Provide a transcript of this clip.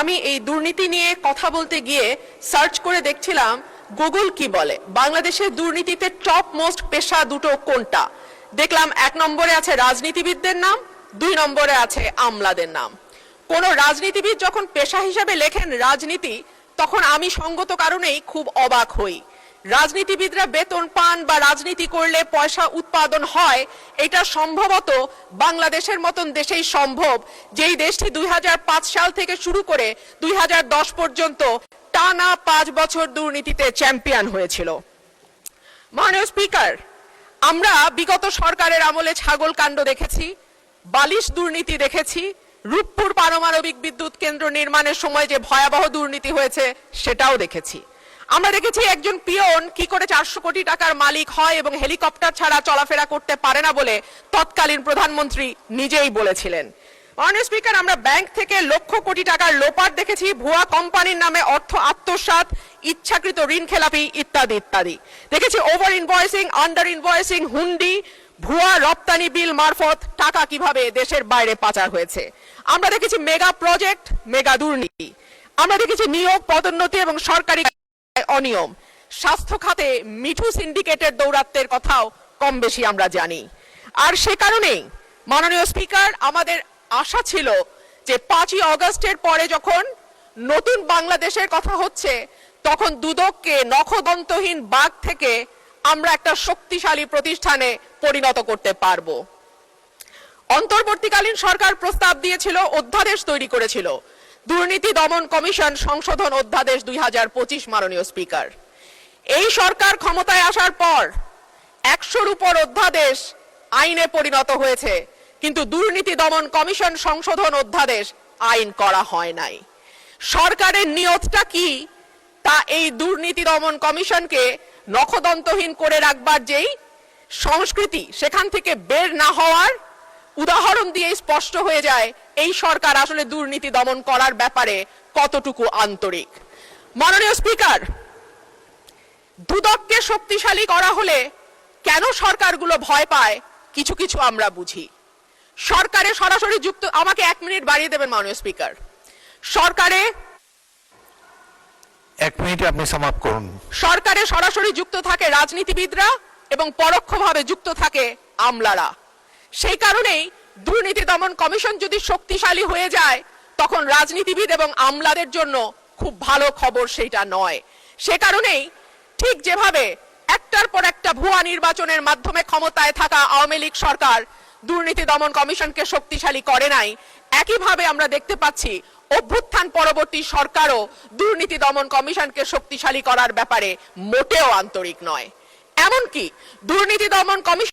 আমি এই দুর্নীতি নিয়ে কথা বলতে গিয়ে সার্চ করে দেখছিলাম গুগল কি বলে, বাংলাদেশের দুর্নীতিতে টপ মোস্ট পেশা দুটো কোনটা। দেখলাম 1 নম্বরে আছে রাজনীতিবিদদের নাম, 2 নম্বরে আছে আমলাদের নাম। কোন রাজনীতিবিদ যখন পেশা হিসাবে লেখেন রাজনীতি, তখন আমি সঙ্গত কারণেই খুব অবাক হই। রাজনীতিবিদরা বেতন পান বা রাজনীতি করলে পয়সা উৎপাদন হয়, এটা সম্ভবত বাংলাদেশের মতন দেশেই সম্ভব, যেই দেশটি 2005 সাল থেকে শুরু করে 2010 পর্যন্ত টানা 5 বছর দুর্নীতিতে চ্যাম্পিয়ন হয়েছিল। মাননীয় স্পিকার, আমরা বিগত সরকারের আমলে ছাগল কাণ্ড দেখেছি, বালিশ দুর্নীতি দেখেছি, রূপপুর পারমাণবিক বিদ্যুৎ কেন্দ্র নির্মাণের সময় যে ভয়াবহ দুর্নীতি হয়েছে সেটাও দেখেছি। আমরা দেখেছি একজন পিয়ন কি করে 400 কোটি টাকার মালিক হয় এবং হেলিকপ্টার ছাড়া চলাফেরা করতে পারে না বলে তৎকালীন প্রধানমন্ত্রী নিজেই বলেছিলেন। মাননীয় স্পিকার, আমরা ব্যাংক থেকে লক্ষ কোটি টাকার লোপাট দেখেছি, ভুয়া কোম্পানির নামে অর্থ আত্মসাৎ, ইচ্ছাকৃত ঋণ খেলাপি ইত্যাদি ইত্যাদি দেখেছি। ওভার ইনভয়েসিং, আন্ডার ইনভয়েসিং, হুন্ডি, ভুয়া রপ্তানি বিল মারফত টাকা কিভাবে দেশের বাইরে পাচার হয়েছে। আমরা দেখেছি মেগা প্রজেক্ট, মেগা দুর্নীতি। আমরা দেখেছি নিয়োগ, পদোন্নতি এবং সরকারি অনিয়ম। স্বাস্থ্য খাতে মিঠু সিন্ডিকেটের দৌরাত্ম্যের কথাও কম বেশি আমরা জানি। আর সে কারণেই মাননীয় স্পিকার, আমাদের আশা ছিল যে 5ই আগস্টের পরে যখন নতুন বাংলাদেশের কথা হচ্ছে, তখন দুদককে নখদন্তহীন বাঘ থেকে আমরা একটা শক্তিশালী প্রতিষ্ঠানে পরিণত করতে পারবো। অন্তর্বর্তীকালীন সরকার প্রস্তাব দিয়েছিল, অধ্যাদেশ তৈরি করেছিল, দুর্নীতি দমন কমিশন সংশোধন অধ্যাদেশ 2025। মাননীয় স্পিকার, এই সরকার ক্ষমতায় আসার পর 100-র উপর অধ্যাদেশ আইনে পরিণত হয়েছে, কিন্তু দুর্নীতি দমন কমিশন সংশোধন অধ্যাদেশ আইন করা হয় নাই। সরকারের নিয়তটা কি তা এই দুর্নীতি দমন কমিশনকে নখদন্তহীন করে রাখবার যেই সংস্কৃতি, সেখান থেকে বের না হওয়ার উদাহরণ দিয়ে স্পষ্ট হয়ে যায় এই সরকার আসলে দুর্নীতি দমন করার ব্যাপারে কতটুকু আন্তরিক। মাননীয় স্পিকার, দুদককে শক্তিশালী করা হলে কেন সরকারগুলো ভয় পায় কিছু কিছু আমরা বুঝি। সরকারে সরাসরি যুক্ত, আমাকে 1 মিনিট বাড়িয়ে দেবেন মাননীয় স্পিকার। সরকারে 1 মিনিটে আপনি সমাপ্ত করুন। সরকারে সরাসরি যুক্ত থাকে রাজনীতিবিদরা এবং পরোক্ষভাবে যুক্ত থাকে আমলারা। সেই কারণেই দুর্নীতি দমন কমিশন যদি শক্তিশালী হয়ে যায়, তখন রাজনীতিবিদ এবং আমলাদের জন্য খুব ভালো খবর সেইটা নয়। সে কারণেই ঠিক যেভাবে একটার পর একটা ভুয়া নির্বাচনের মাধ্যমে ক্ষমতায় থাকা আওয়ামী লীগ সরকার দুর্নীতি দমন কমিশনকে শক্তিশালী করে নাই, একইভাবে আমরা দেখতে পাচ্ছি অভ্যুত্থান পরবর্তী সরকারও দুর্নীতি দমন কমিশনকে শক্তিশালী করার ব্যাপারে মোটেও আন্তরিক নয়। এমনকি দুর্নীতি দমন কমিশন